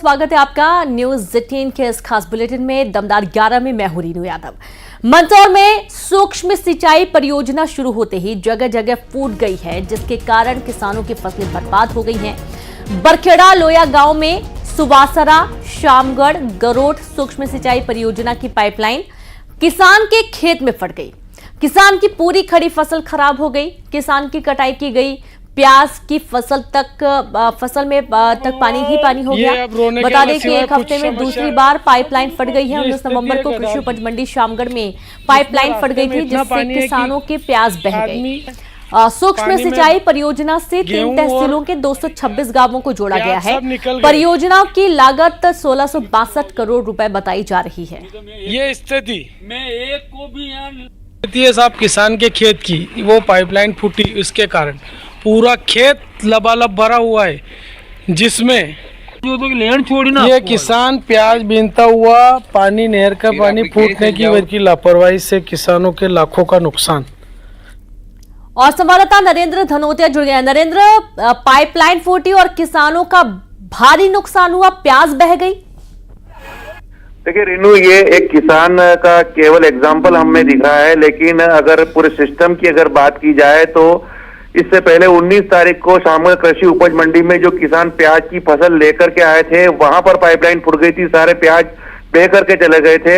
स्वागत है आपका न्यूज 18 के इस खास बुलेटिन में। दमदार 11 में मैं हूं रीनू यादव। मंदसौर में सूक्ष्म सिंचाई परियोजना शुरू होते ही जगह जगह फूट गई है, जिसके कारण किसानों की फसलें बर्बाद हो गई हैं। बरखेड़ा लोया गांव में सुवासरा, शामगढ़, गरोठ सूक्ष्म सिंचाई परियोजना की पाइपलाइन किसान के खेत में फट गई। किसान की पूरी खड़ी फसल खराब हो गई। किसान की कटाई की गई प्याज की फसल में पानी ही पानी हो गया। बता दें कि एक हफ्ते में दूसरी बार पाइपलाइन फट गई है। 19 नवंबर को कृषि उपज मंडी शामगढ़ में पाइपलाइन फट गई थी, जिससे किसानों के प्याज बह गए। सूक्ष्म सिंचाई परियोजना से 3 तहसीलों के 226 गांवों को जोड़ा गया है। परियोजना की लागत 1662 करोड़ रुपए बताई जा रही है। ये स्थिति में एक को भी साहब किसान के खेत की वो पाइपलाइन फूटी, इसके कारण पूरा खेत लबालब भरा हुआ है, जिसमें ये किसान प्याज बीनता हुआ पानी, नहर का पानी फूटने की वजह की लापरवाही से किसानों के लाखों का नुकसान। और संवाददाता नरेंद्र धनोतिया जुड़ गए। नरेंद्र, पाइपलाइन फूटी और किसानों का भारी नुकसान हुआ, प्याज बह गई। देखिए रीनू, ये एक किसान का केवल एग्जाम्पल हमें दिख रहा है, लेकिन अगर पूरे सिस्टम की अगर बात की जाए तो इससे पहले 19 तारीख को शामगढ़ कृषि उपज मंडी में जो किसान प्याज की फसल लेकर के आए थे, वहां पर पाइपलाइन फूट गई थी, सारे प्याज बह करके चले गए थे।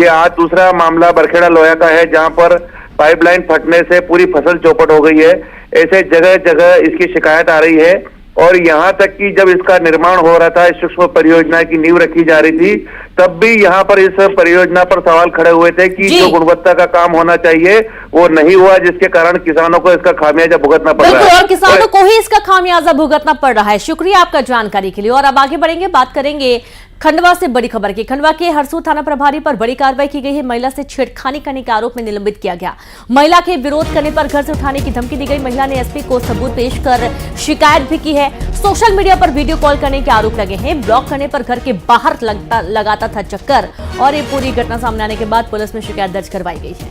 ये आज दूसरा मामला बरखेड़ा लोया का है, जहां पर पाइपलाइन फटने से पूरी फसल चौपट हो गई है। ऐसे जगह जगह इसकी शिकायत आ रही है और यहाँ तक कि जब इसका निर्माण हो रहा था, इस सूक्ष्म परियोजना की नींव रखी जा रही थी, तब भी यहाँ पर इस परियोजना पर सवाल खड़े हुए थे कि जो गुणवत्ता का काम होना चाहिए वो नहीं हुआ, जिसके कारण किसानों को इसका खामियाजा भुगतना पड़ रहा है। और किसानों को ही इसका खामियाजा भुगतना पड़ रहा है। शुक्रिया आपका जानकारी के लिए। और अब आगे बढ़ेंगे, बात करेंगे खंडवा से बड़ी खबर की। खंडवा के हरसूद थाना प्रभारी पर बड़ी कार्रवाई की गई है। महिला से छेड़खानी करने के आरोप में निलंबित किया गया। महिला के विरोध करने पर घर से उठाने की धमकी दी गई। महिला ने एसपी को सबूत पेश कर शिकायत भी की है। सोशल मीडिया पर वीडियो कॉल करने के आरोप लगे हैं। ब्लॉक करने पर घर के बाहर लगाता था चक्कर। और ये पूरी घटना सामने आने के बाद पुलिस में शिकायत दर्ज करवाई गई है।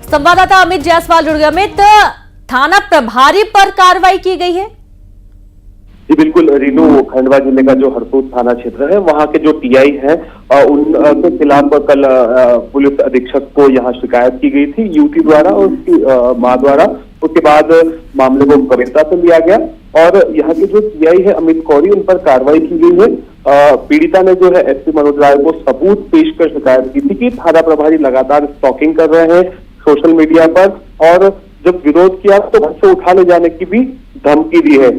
संवाददाता अमित जायसवाल जुड़ गए। अमित, थाना प्रभारी पर कार्रवाई की गई है। जी बिल्कुल रीनू, खंडवा जिले का जो हरसूद थाना क्षेत्र है, वहां के जो टीआई है उनके खिलाफ कल पुलिस अधीक्षक को यहाँ शिकायत की गई थी युवती द्वारा और उसकी मां द्वारा। उसके बाद मामले को गंभीरता से लिया गया और यहाँ के जो टीआई है अमित कौरी, उन पर कार्रवाई की गई है। पीड़िता ने जो है एसपी मनोज राय को सबूत पेश कर शिकायत की थी कि थाना प्रभारी लगातार स्टॉकिंग कर रहे हैं सोशल मीडिया पर, और जब विरोध किया तो घर से उठा ले जाने की भी धमकी दी है।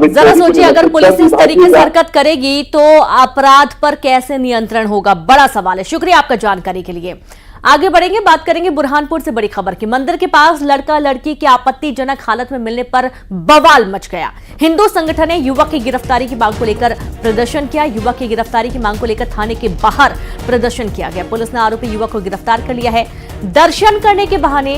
जरा सोचिए, अगर पुलिस इस तरीके से हरकत करेगी तो अपराध पर कैसे नियंत्रण होगा, बड़ा सवाल है। शुक्रिया आपका जानकारी के लिए। आगे बढ़ेंगे, बात करेंगे बुरहानपुर से बड़ी खबर की। मंदिर के पास लड़का लड़की की आपत्तिजनक हालत में मिलने पर बवाल मच गया। हिंदू संगठन ने युवक की गिरफ्तारी की मांग को लेकर प्रदर्शन किया। युवक की गिरफ्तारी की मांग को लेकर थाने के बाहर प्रदर्शन किया गया। पुलिस ने आरोपी युवक को गिरफ्तार कर लिया है। दर्शन करने के बहाने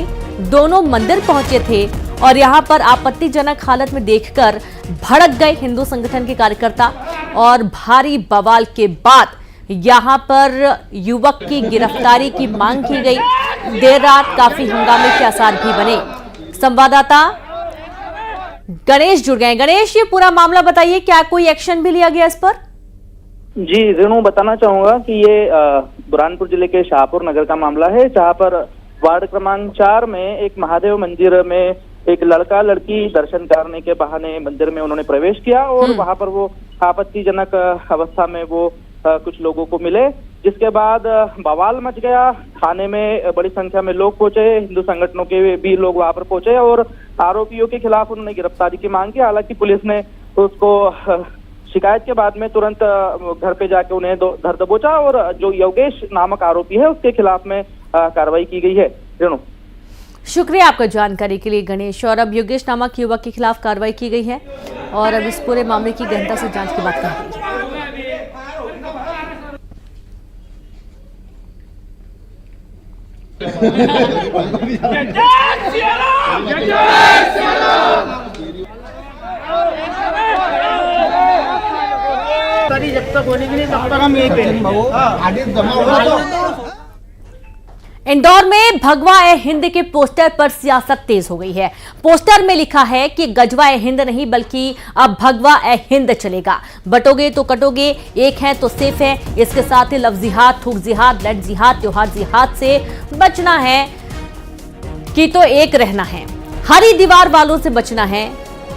दोनों मंदिर पहुंचे थे और यहां पर आपत्तिजनक हालत में देखकर भड़क गए हिंदू संगठन के कार्यकर्ता और भारी बवाल के बाद यहां पर युवक की गिरफ्तारी की मांग की गई। देर रात काफी हंगामे के आसार भी बने। संवाददाता गणेश जुड़ गए। गणेश, ये पूरा मामला बताइए, क्या कोई एक्शन भी लिया गया इस पर? जी रेणु, बताना चाहूंगा कि ये बुरहानपुर जिले के शाहपुर नगर का मामला है, जहां पर वार्ड क्रमांक 4 में एक महादेव मंदिर में एक लड़का लड़की दर्शन करने के बहाने मंदिर में उन्होंने प्रवेश किया और वहां पर वो आपत्तिजनक अवस्था में वो कुछ लोगों को मिले, जिसके बाद बवाल मच गया। थाने में बड़ी संख्या में लोग पहुंचे, हिंदू संगठनों के भी लोग वहां पर पहुंचे और आरोपियों के खिलाफ उन्होंने गिरफ्तारी की मांग की। हालांकि पुलिस ने उसको शिकायत के बाद में तुरंत घर पे जाके उन्हें धर दबोचा और जो योगेश नामक आरोपी है उसके खिलाफ में कार्रवाई की गई है। रेणु, शुक्रिया आपका जानकारी के लिए गणेश। और अब योगेश नामक युवक के खिलाफ कार्रवाई की गई है और अब इस पूरे मामले की गहनता से जांच की बात कर रही है। जब तक होने की नहीं तब तक हम यही पे इंदौर में भगवा ए हिंद के पोस्टर पर सियासत तेज हो गई है। पोस्टर में लिखा है कि गजवा ए हिंद नहीं बल्कि अब भगवा ए हिंद चलेगा। बटोगे तो कटोगे, एक है तो सेफ है। इसके साथ ही लफ्ज जिहाद, थूक जिहाद, लैंड जिहाद, त्योहार जिहाद से बचना है कि तो एक रहना है। हरी दीवार वालों से बचना है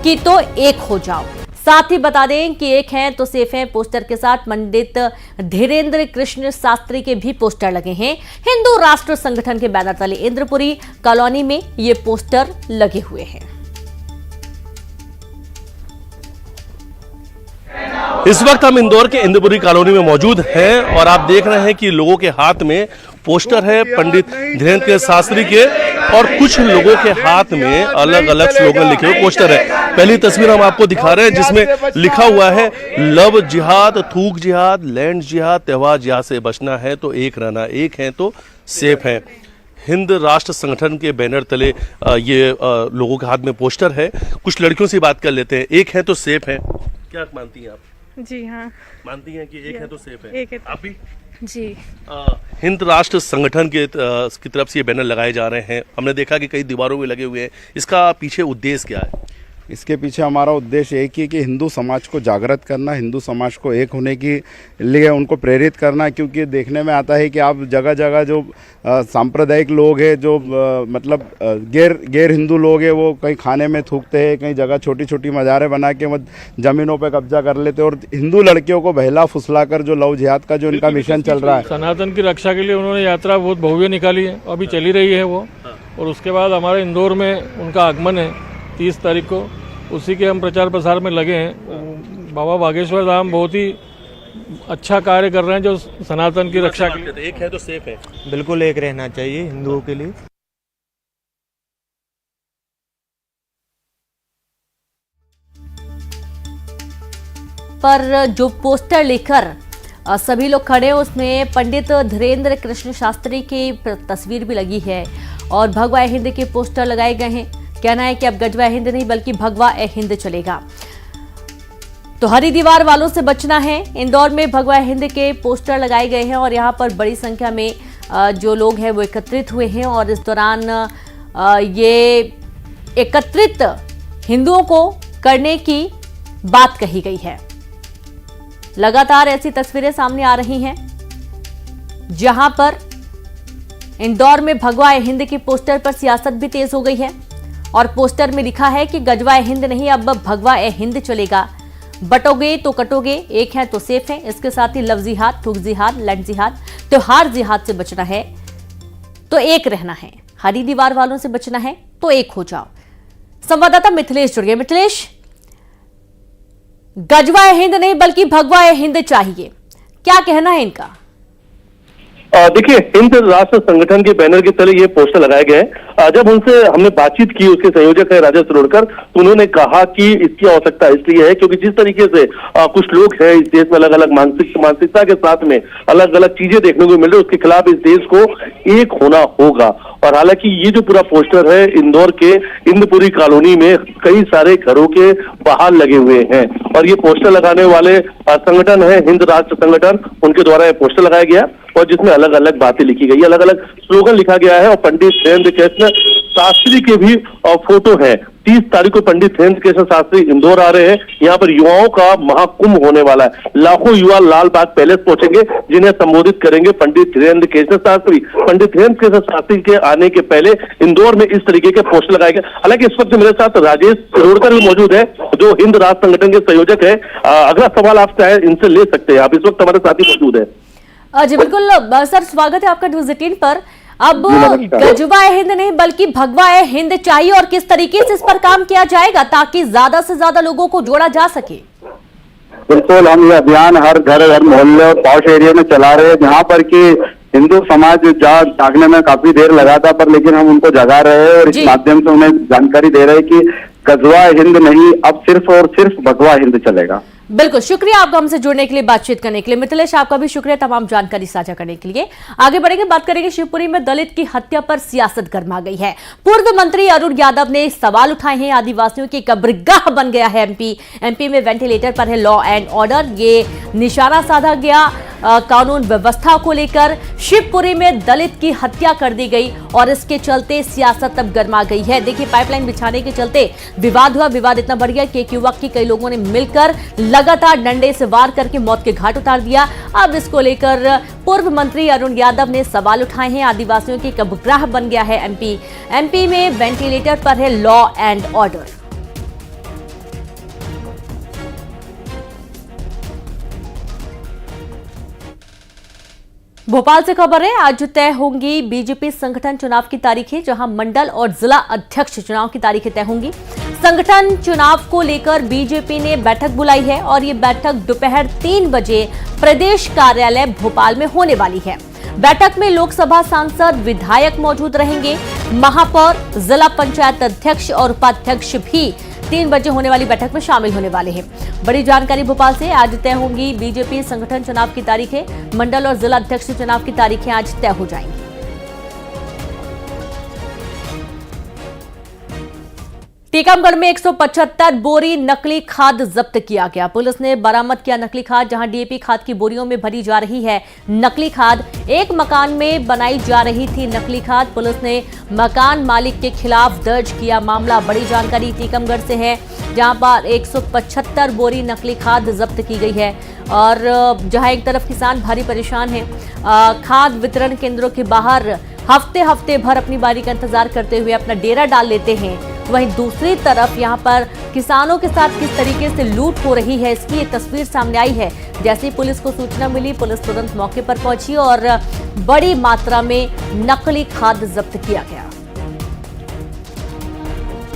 कि तो एक हो जाओ। साथ ही बता दें कि एक हैं तो सेफ हैं पोस्टर के साथ पंडित धीरेन्द्र कृष्ण शास्त्री के भी पोस्टर लगे हैं। हिंदू राष्ट्र संगठन के बैनर तले इंद्रपुरी कॉलोनी में ये पोस्टर लगे हुए हैं। इस वक्त हम इंदौर के इंद्रपुरी कॉलोनी में मौजूद हैं और आप देख रहे हैं कि लोगों के हाथ में पोस्टर है पंडित धीरेन्द्र कृष्ण शास्त्री के, और कुछ लोगों के हाथ में अलग अलग स्लोगन लिखे हुए पोस्टर है। पहली तस्वीर हम आपको दिखा रहे हैं जिसमें लिखा हुआ है लव जिहाद, थूक जिहाद, लैंड जिहाद, त्योहार जिहाद से बचना है तो एक रहना, एक है तो सेफ है। हिंद राष्ट्र संगठन के बैनर तले ये लोगों के हाथ में पोस्टर है। कुछ लड़कियों से बात कर लेते हैं। एक है तो सेफ है, क्या मानती हैं आप? जी हाँ, मानती हैं कि एक है तो सेफ है? एक है। आप भी? जी। हिंद राष्ट्र संगठन के की तरफ से ये बैनर लगाए जा रहे हैं। हमने देखा कि कई दीवारों में लगे हुए हैं। इसका पीछे उद्देश्य क्या है? इसके पीछे हमारा उद्देश्य एक ही कि हिंदू समाज को जागृत करना, हिंदू समाज को एक होने के लिए उनको प्रेरित करना। क्योंकि देखने में आता है कि आप जगह जगह जो सांप्रदायिक लोग हैं, जो मतलब गैर हिंदू लोग हैं, वो कहीं खाने में थूकते हैं, कहीं जगह छोटी छोटी मज़ारें बना के ज़मीनों पे कब्जा कर लेते हैं, और हिंदू लड़कियों को बहला फुसला कर जो लव जिहाद का जो इनका मिशन चल रहा है। सनातन की रक्षा के लिए उन्होंने यात्रा बहुत भव्य निकाली है, अभी चली रही है वो। और उसके बाद हमारे इंदौर में उनका आगमन है 30 तारीख को, उसी के हम प्रचार प्रसार में लगे हैं। बाबा बागेश्वर धाम बहुत ही अच्छा कार्य कर रहे हैं जो सनातन की रक्षा के लिए। एक है तो सेफ है, बिल्कुल एक रहना चाहिए हिंदुओं के लिए। पर जो पोस्टर लेकर सभी लोग खड़े हैं उसमें पंडित धीरेन्द्र कृष्ण शास्त्री की तस्वीर भी लगी है और भगवा ए हिंद के पोस्टर लगाए गए हैं। कहना है कि अब गजवा ए हिंद नहीं बल्कि भगवा ए हिंद चलेगा। तो हरी दीवार वालों से बचना है। इंदौर में भगवा ए हिंद के पोस्टर लगाए गए हैं और यहाँ पर बड़ी संख्या में जो लोग हैं वो एकत्रित हुए हैं और इस दौरान ये एकत्रित हिंदुओं को करने की बात कही गई है। लगातार ऐसी तस्वीरें सामने आ रही हैं जहां पर इंदौर में भगवा ए हिंद के पोस्टर पर सियासत भी तेज हो गई है और पोस्टर में लिखा है कि गजवा ए हिंद नहीं अब भगवा ए हिंद चलेगा। बटोगे तो कटोगे, एक है तो सेफ है। इसके साथ ही लव जिहाद, थूक जिहाद, लैंड जिहाद, त्योहार जिहाद से बचना है तो एक रहना है। हरी दीवार वालों से बचना है तो एक हो जाओ। संवाददाता मिथिलेश जुड़ गए। मिथिलेश, गजवा ए हिंद नहीं बल्कि भगवा ए हिंद चाहिए, क्या कहना है इनका? देखिए, हिंद राष्ट्र संगठन के बैनर के तले ये पोस्टर लगाए गए हैं। जब उनसे हमने बातचीत की, उसके संयोजक है राजेश सरोडकर, तो उन्होंने कहा कि इसकी आवश्यकता इसलिए है क्योंकि जिस तरीके से कुछ लोग हैं इस देश में अलग अलग मानसिकता के साथ में अलग अलग चीजें देखने को मिल रही है, उसके खिलाफ इस देश को एक होना होगा। और हालांकि ये जो पूरा पोस्टर है इंदौर के इंद्रपुरी कॉलोनी में कई सारे घरों के बाहर लगे हुए हैं और ये पोस्टर लगाने वाले संगठन है हिंद राष्ट्र संगठन, उनके द्वारा ये पोस्टर लगाया गया और जिसमें अलग अलग बातें लिखी गई, अलग अलग स्लोगन लिखा गया है और पंडित धीरेन्द्र कृष्ण शास्त्री के भी फोटो है। 30 तारीख को पंडित धीरेन्द्र कृष्ण शास्त्री इंदौर आ रहे हैं। यहाँ पर युवाओं का महाकुंभ होने वाला है। लाखों युवा लाल बाग पैलेस पहुंचेंगे जिन्हें संबोधित करेंगे पंडित धीरेन्द्र कृष्ण शास्त्री। पंडित धीरेन्द्र कृष्ण शास्त्री के आने के पहले इंदौर में इस तरीके के पोस्टर लगाए गए। हालांकि इस वक्त मेरे साथ राजेश सरोडकर भी मौजूद है जो हिंद राष्ट्र संगठन के संयोजक है। अगला सवाल आप चाहे इनसे ले सकते हैं, आप इस वक्त हमारे साथ ही मौजूद है। जी बिल्कुल सर, स्वागत है आपका न्यूज़ 18 पर। अब गजवा ए हिंद नहीं बल्कि भगवा ए हिंद चाहिए और किस तरीके से इस पर काम किया जाएगा ताकि ज्यादा से ज्यादा लोगों को जोड़ा जा सके? बिल्कुल, हम ये अभियान हर घर मोहल्ले और पॉश एरिया में चला रहे हैं जहाँ पर कि हिंदू समाज जागने में काफी देर लगा था, पर लेकिन हम उनको जगा रहे हैं और इस माध्यम से उन्हें जानकारी दे रहे हैं कि गजवा हिंद नहीं अब सिर्फ और सिर्फ भगवा हिंद चलेगा। बिल्कुल, शुक्रिया आपका हमसे जुड़ने के लिए, बातचीत करने के लिए। मिथिलेश, आपका भी शुक्रिया तमाम जानकारी साझा करने के लिए। आगे बढ़ेंगे, बात करेंगे शिवपुरी में दलित की हत्या पर सियासत गर्मा गई है। पूर्व मंत्री अरुण यादव ने सवाल उठाए हैं। आदिवासियों की कब्रगाह बन गया है एमपी में वेंटिलेटर पर है लॉ एंड ऑर्डर, ये निशाना साधा गया। कानून व्यवस्था को लेकर शिवपुरी में दलित की हत्या कर दी गई और इसके चलते सियासत अब गर्मा गई है। देखिए, पाइपलाइन बिछाने के चलते विवाद हुआ। विवाद इतना बढ़ गया कि एक युवक की कई लोगों ने मिलकर लगातार डंडे से वार करके मौत के घाट उतार दिया। अब इसको लेकर पूर्व मंत्री अरुण यादव ने सवाल उठाए हैं। आदिवासियों की कब्रगाह बन गया है एमपी में वेंटिलेटर पर है लॉ एंड ऑर्डर। भोपाल से खबर है, आज तय होंगी बीजेपी संगठन चुनाव की तारीखें, जहां मंडल और जिला अध्यक्ष चुनाव की तारीखें तय होंगी। संगठन चुनाव को लेकर बीजेपी ने बैठक बुलाई है और ये बैठक दोपहर 3 बजे प्रदेश कार्यालय भोपाल में होने वाली है। बैठक में लोकसभा सांसद, विधायक मौजूद रहेंगे। महापौर, जिला पंचायत अध्यक्ष और उपाध्यक्ष भी 3 बजे होने वाली बैठक में शामिल होने वाले हैं। बड़ी जानकारी भोपाल से, आज तय होंगी बीजेपी संगठन चुनाव की तारीखें। मंडल और जिला अध्यक्ष चुनाव की तारीखें आज तय हो जाएंगी। टीकमगढ़ में 175 बोरी नकली खाद जब्त किया गया। पुलिस ने बरामद किया नकली खाद, जहां डीएपी खाद की बोरियों में भरी जा रही है नकली खाद। एक मकान में बनाई जा रही थी नकली खाद। पुलिस ने मकान मालिक के खिलाफ दर्ज किया मामला। बड़ी जानकारी टीकमगढ़ से है, जहां पर 175 बोरी नकली खाद जब्त की गई है और जहां एक तरफ किसान भारी परेशान है, खाद वितरण केंद्रों के बाहर हफ्ते भर अपनी बारी का इंतजार करते हुए अपना डेरा डाल लेते हैं, वहीं दूसरी तरफ यहां पर किसानों के साथ किस तरीके से लूट हो रही है, इसकी ये तस्वीर सामने आई है। जैसे ही पुलिस को सूचना मिली, पुलिस तुरंत मौके पर पहुंची और बड़ी मात्रा में नकली खाद जब्त किया गया।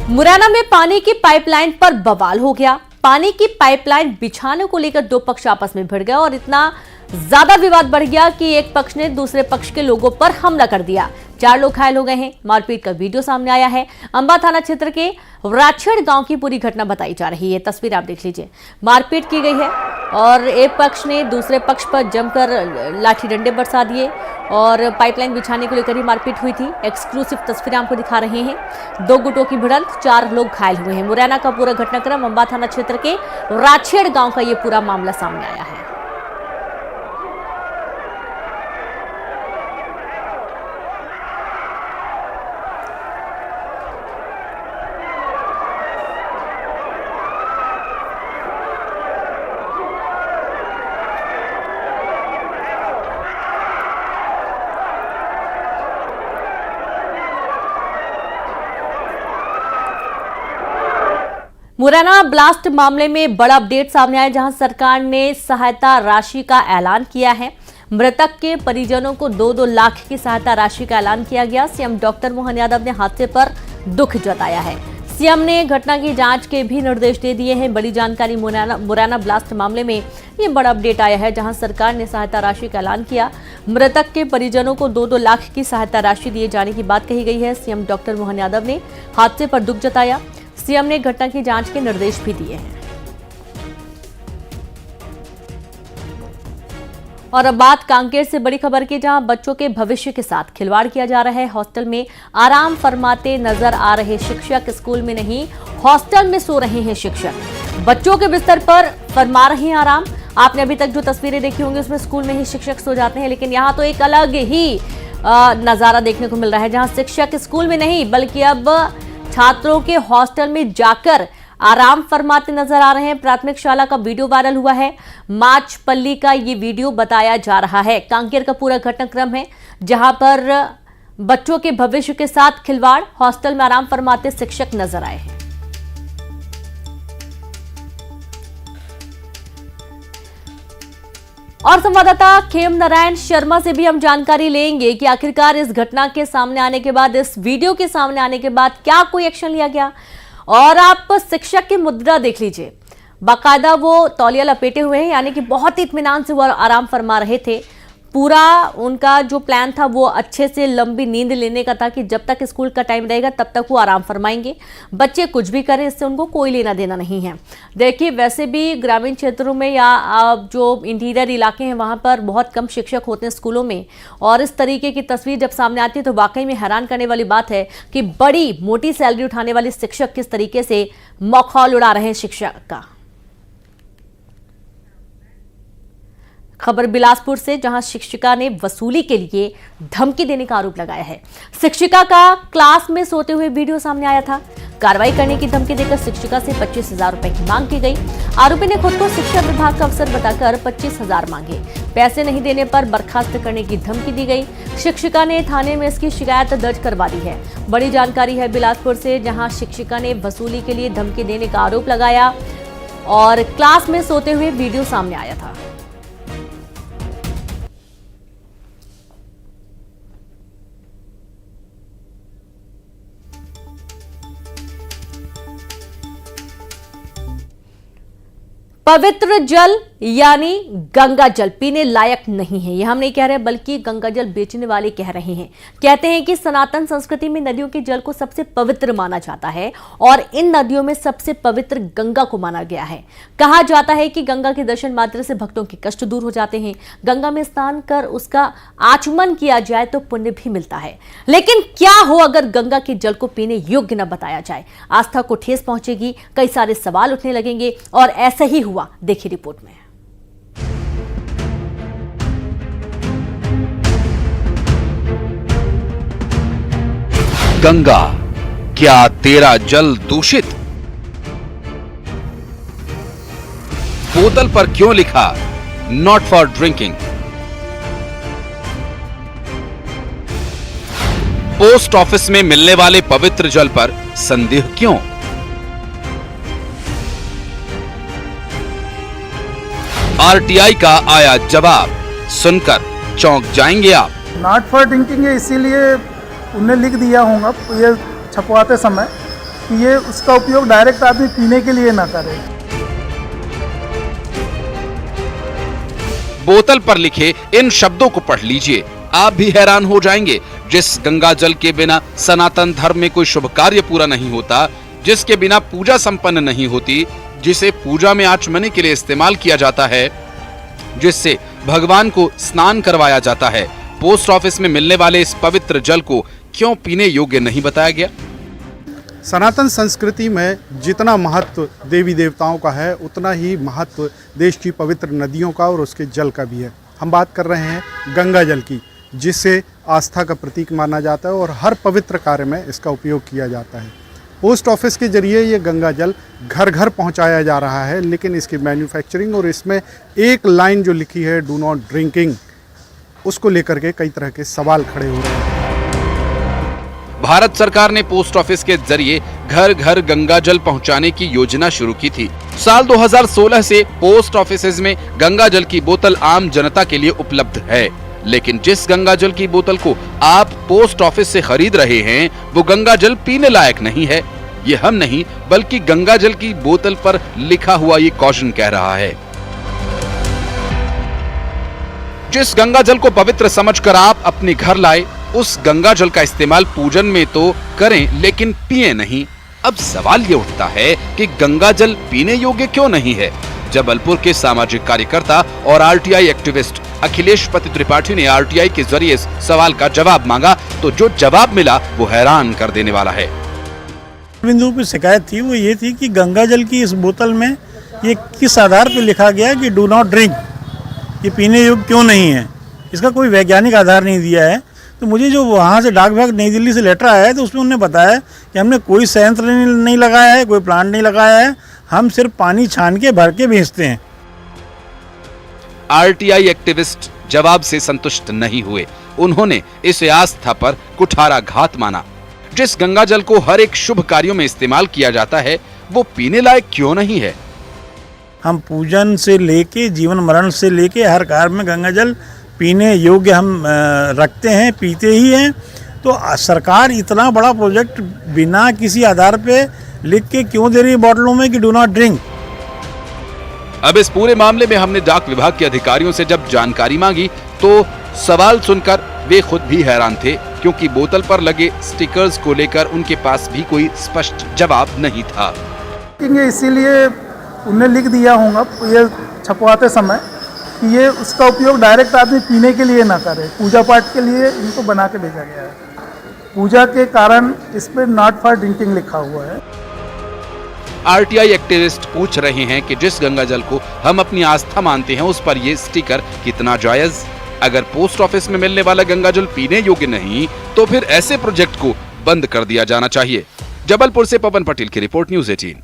मुरैना में पानी की पाइपलाइन पर बवाल हो गया। पानी की पाइपलाइन बिछाने को लेकर दो पक्ष आपस में भिड़ गए और इतना ज्यादा विवाद बढ़ गया कि एक पक्ष ने दूसरे पक्ष के लोगों पर हमला कर दिया। 4 लोग घायल हो गए हैं। मारपीट का वीडियो सामने आया है। अंबा थाना क्षेत्र के राछड़ गांव की पूरी घटना बताई जा रही है। तस्वीर आप देख लीजिए। मारपीट की गई है और एक पक्ष ने दूसरे पक्ष पर जमकर लाठी डंडे बरसा दिए और पाइपलाइन बिछाने को लेकर ही मारपीट हुई थी। एक्सक्लूसिव तस्वीरें आपको दिखा रहे हैं। 2 गुटों की भिड़ंत, 4 लोग घायल हुए हैं। मुरैना का पूरा घटनाक्रम, अंबा थाना क्षेत्र के राछड़ गांव का ये पूरा मामला सामने आया है। मुरैना ब्लास्ट मामले में बड़ा अपडेट सामने आया, जहां सरकार ने सहायता राशि का ऐलान किया है। मृतक के परिजनों को 2-2 लाख की सहायता राशि का ऐलान किया गया। सीएम डॉक्टर मोहन यादव ने हादसे पर दुख जताया है। सीएम ने घटना की जांच के भी निर्देश दे दिए हैं। बड़ी जानकारी, मुरैना ब्लास्ट मामले में ये बड़ा अपडेट आया है, जहां सरकार ने सहायता राशि का ऐलान किया। मृतक के परिजनों को 2-2 लाख की सहायता राशि दिए जाने की बात कही गई है। सीएम डॉक्टर मोहन यादव ने हादसे पर दुख जताया। सीएम ने घटना की जांच के निर्देश भी दिए हैं। और अब बात कांकेर से बड़ी खबर की, जहां बच्चों के भविष्य के साथ खिलवाड़ किया जा रहा है। हॉस्टल में आराम फरमाते नजर आ रहे शिक्षक, स्कूल में नहीं हॉस्टल में सो रहे हैं शिक्षक। बच्चों के बिस्तर पर फरमा रहे हैं आराम। आपने अभी तक जो तस्वीरें देखी होंगी उसमें स्कूल में ही शिक्षक सो जाते हैं, लेकिन यहाँ तो एक अलग ही नजारा देखने को मिल रहा है, जहां शिक्षक स्कूल में नहीं बल्कि अब छात्रों के हॉस्टल में जाकर आराम फरमाते नजर आ रहे हैं। प्राथमिक शाला का वीडियो वायरल हुआ है। माचपल्ली का ये वीडियो बताया जा रहा है। कांकेर का पूरा घटनाक्रम है, जहां पर बच्चों के भविष्य के साथ खिलवाड़, हॉस्टल में आराम फरमाते शिक्षक नजर आए हैं। और संवाददाता खेम नारायण शर्मा से भी हम जानकारी लेंगे कि आखिरकार इस घटना के सामने आने के बाद, इस वीडियो के सामने आने के बाद क्या कोई एक्शन लिया गया। और आप शिक्षक की मुद्रा देख लीजिए, बाकायदा वो तौलिया लपेटे हुए हैं, यानी कि बहुत ही इत्मीनान से वो आराम फरमा रहे थे। पूरा उनका जो प्लान था वो अच्छे से लंबी नींद लेने का था कि जब तक स्कूल का टाइम रहेगा तब तक वो आराम फरमाएंगे। बच्चे कुछ भी करें, इससे उनको कोई लेना देना नहीं है। देखिए, वैसे भी ग्रामीण क्षेत्रों में या जो इंटीरियर इलाके हैं वहाँ पर बहुत कम शिक्षक होते हैं स्कूलों में, और इस तरीके की तस्वीर जब सामने आती है तो वाकई में हैरान करने वाली बात है कि बड़ी मोटी सैलरी उठाने वाले शिक्षक किस तरीके से मखौल उड़ा रहे हैं शिक्षक का। खबर बिलासपुर से, जहां शिक्षिका ने वसूली के लिए धमकी देने का आरोप लगाया है। शिक्षिका का क्लास में सोते हुए वीडियो सामने आया था। कार्रवाई करने की धमकी देकर शिक्षिका से 25,000 रुपए की मांग की गई। आरोपी ने खुद को शिक्षा विभाग का अफसर बताकर 25,000 मांगे। पैसे नहीं देने पर बर्खास्त करने की धमकी दी गई। शिक्षिका ने थाने में इसकी शिकायत दर्ज करवा दी है। बड़ी जानकारी है बिलासपुर से, जहां शिक्षिका ने वसूली के लिए धमकी देने का आरोप लगाया और क्लास में सोते हुए वीडियो सामने आया था। पवित्र जल यानी गंगा जल पीने लायक नहीं है, यह हम नहीं कह रहे, बल्कि गंगा जल बेचने वाले कह रहे हैं। कहते हैं कि सनातन संस्कृति में नदियों के जल को सबसे पवित्र माना जाता है और इन नदियों में सबसे पवित्र गंगा को माना गया है। कहा जाता है कि गंगा के दर्शन मात्र से भक्तों के कष्ट दूर हो जाते हैं। गंगा में स्नान कर उसका आचमन किया जाए तो पुण्य भी मिलता है। लेकिन क्या हो अगर गंगा के जल को पीने योग्य न बताया जाए? आस्था को ठेस पहुंचेगी, कई सारे सवाल उठने लगेंगे और ऐसा ही हुआ। देखिए रिपोर्ट में। गंगा, क्या तेरा जल दूषित? बोतल पर क्यों लिखा not for drinking? Post office में मिलने वाले पवित्र जल पर संदेह क्यों? आरटीआई का आया जवाब, सुनकर चौंक जाएंगे आप। नॉट फॉर ड्रिंकिंग है, इसीलिए उन्हें लिख दिया होगा ये छपवाते समय कि ये उसका उपयोग डायरेक्ट आदमी पीने के लिए ना करे। बोतल पर लिखे इन शब्दों को पढ़ लीजिए, आप भी हैरान हो जाएंगे। जिस गंगा जल के बिना सनातन धर्म में कोई शुभ कार्य पूरा नहीं होता, जिसके बिना पूजा संपन्न नहीं होती, जिसे पूजा में आचमने के लिए इस्तेमाल किया जाता है, जिससे भगवान को स्नान करवाया जाता है, पोस्ट ऑफिस में मिलने वाले इस पवित्र जल को क्यों पीने योग्य नहीं बताया गया? सनातन संस्कृति में जितना महत्व देवी देवताओं का है, उतना ही महत्व देश की पवित्र नदियों का और उसके जल का भी है। हम बात कर रहे हैं गंगा जल की, जिसे आस्था का प्रतीक माना जाता है और हर पवित्र कार्य में इसका उपयोग किया जाता है। पोस्ट ऑफिस के जरिए ये गंगा जल घर घर पहुंचाया जा रहा है, लेकिन इसकी मैन्युफैक्चरिंग और इसमें एक लाइन जो लिखी है डू नॉट ड्रिंकिंग, उसको लेकर के कई तरह के सवाल खड़े हो रहे हैं। भारत सरकार ने पोस्ट ऑफिस के जरिए घर घर गंगा जल पहुंचाने की योजना शुरू की थी। साल 2016 से पोस्ट ऑफिसेज में गंगा जल की बोतल आम जनता के लिए उपलब्ध है, लेकिन जिस गंगा जल की बोतल को आप पोस्ट ऑफिस से खरीद रहे हैं, वो गंगा जल पीने लायक नहीं है। ये हम नहीं, बल्कि गंगा जल की बोतल पर लिखा हुआ ये कॉशन कह रहा है। जिस गंगा जल को पवित्र समझकर आप अपने घर लाए, उस गंगा जल का इस्तेमाल पूजन में तो करें, लेकिन पिए नहीं। अब सवाल ये उठता है कि गंगा जल पीने योग्य क्यों नहीं है? जबलपुर के सामाजिक कार्यकर्ता और आरटीआई एक्टिविस्ट अखिलेश पति त्रिपाठी ने आरटीआई के जरिए इस सवाल का जवाब मांगा, तो जो जवाब मिला वो हैरान कर देने वाला है। बिंदु पर शिकायत थी, वो ये थी कि गंगा जल की इस बोतल में ये किस आधार पर लिखा गया कि डू नॉट ड्रिंक, ये पीने योग्य क्यों नहीं है? इसका कोई वैज्ञानिक आधार नहीं दिया है। तो मुझे जो वहाँ से डाक विभाग नई दिल्ली से लेटर आया है, तो उसमें उन्होंने बताया कि हमने कोई संयंत्र नहीं लगाया है, कोई प्लांट नहीं लगाया है, हम सिर्फ पानी छान के भर के भेजते हैं। आरटीआई एक्टिविस्ट जवाब से संतुष्ट नहीं हुए। उन्होंने इस आस्था पर कुठाराघात माना। जिस गंगा जल को हर एक शुभ कार्यों में इस्तेमाल किया जाता है, वो पीने लायक क्यों नहीं है? हम पूजन से लेके जीवन मरण से लेके हर कार्य में गंगा जल पीने योग्य हम रखते हैं, पीते ही हैं। तो सरकार इतना बड़ा प्रोजेक्ट बिना किसी आधार पे लिख के क्यों दे रही है बोतलों में कि डू नॉट ड्रिंक? अब इस पूरे मामले में हमने डाक विभाग के अधिकारियों से जब जानकारी मांगी, तो सवाल सुनकर वे खुद भी हैरान थे, क्योंकि बोतल पर लगे स्टिकर्स को लेकर उनके पास भी कोई स्पष्ट जवाब नहीं था। इसीलिए उन्हें लिख दिया होगा ये छपवाते समय कि ये उसका उपयोग डायरेक्ट आदमी पीने के लिए ना करे, पूजा पाठ के लिए इनको बना के भेजा गया है। पूजा के कारण इस पर नॉट फॉर ड्रिंकिंग लिखा हुआ है। आरटीआई एक्टिविस्ट पूछ रहे हैं कि जिस गंगा जल को हम अपनी आस्था मानते हैं उस पर ये स्टिकर कितना जायज। अगर पोस्ट ऑफिस में मिलने वाला गंगा जल पीने योग्य नहीं तो फिर ऐसे प्रोजेक्ट को बंद कर दिया जाना चाहिए। जबलपुर से पवन पटेल की रिपोर्ट, न्यूज़ 18।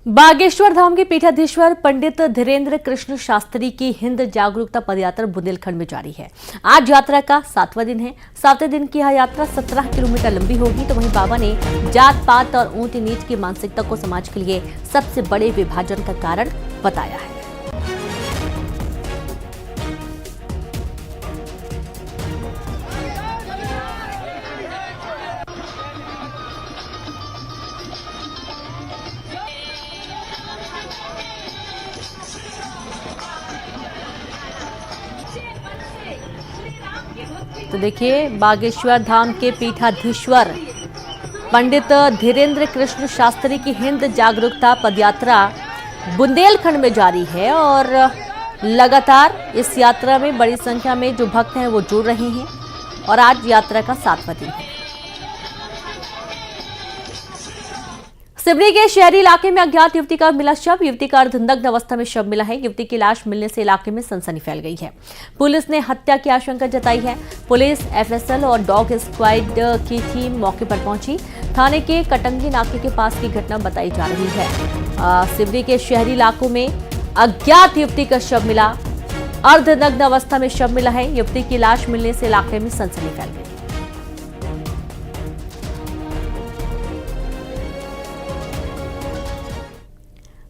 बागेश्वर धाम के पीठाधीश्वर पंडित धीरेन्द्र कृष्ण शास्त्री की हिंद जागरूकता पदयात्रा बुंदेलखंड में जारी है। आज यात्रा का 7वां दिन है। 7वें दिन की यह यात्रा 17 किलोमीटर लंबी होगी। तो वहीं बाबा ने जात पात और ऊंच नीच की मानसिकता को समाज के लिए सबसे बड़े विभाजन का कारण बताया है। तो देखिए, बागेश्वर धाम के पीठाधीश्वर पंडित धीरेन्द्र कृष्ण शास्त्री की हिंद जागरूकता पदयात्रा बुंदेलखंड में जारी है और लगातार इस यात्रा में बड़ी संख्या में जो भक्त हैं वो जुड़ रहे हैं और आज यात्रा का 7वां दिन है। सिवनी के शहरी इलाके में अज्ञात युवती का मिला शव। युवती का अर्धनग्न अवस्था में शव मिला है। युवती की लाश मिलने से इलाके में सनसनी फैल गई है। पुलिस ने हत्या की आशंका जताई है। पुलिस, एफएसएल और डॉग स्क्वाड की टीम मौके पर पहुंची। थाने के कटंगी नाके के पास की घटना बताई जा रही है। सिवनी के शहरी इलाकों में अज्ञात युवती का शव मिला। अर्धनग्न अवस्था में शव मिला है। युवती की लाश मिलने से इलाके में सनसनी फैल गई।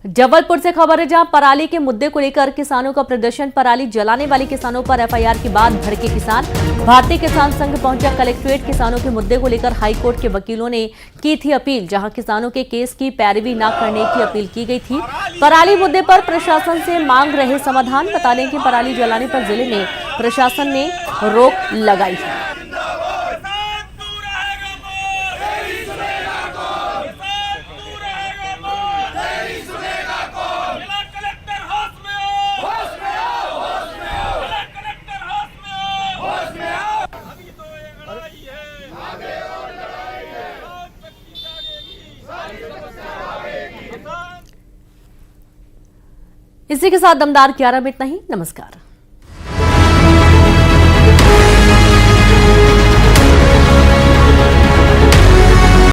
जबलपुर से खबर है, जहां पराली के मुद्दे को लेकर किसानों का प्रदर्शन। पराली जलाने वाले किसानों पर एफआईआर के बाद भड़के किसान। भारतीय किसान संघ पहुंचा कलेक्ट्रेट। किसानों के मुद्दे को लेकर हाईकोर्ट के वकीलों ने की थी अपील, जहां किसानों के केस की पैरवी न करने की अपील की गई थी। पराली मुद्दे पर प्रशासन से मांग रहे समाधान। बता दें कि पराली जलाने पर जिले में प्रशासन ने रोक लगाई है। इसी के साथ दमदार 11 में इतना ही। नमस्कार।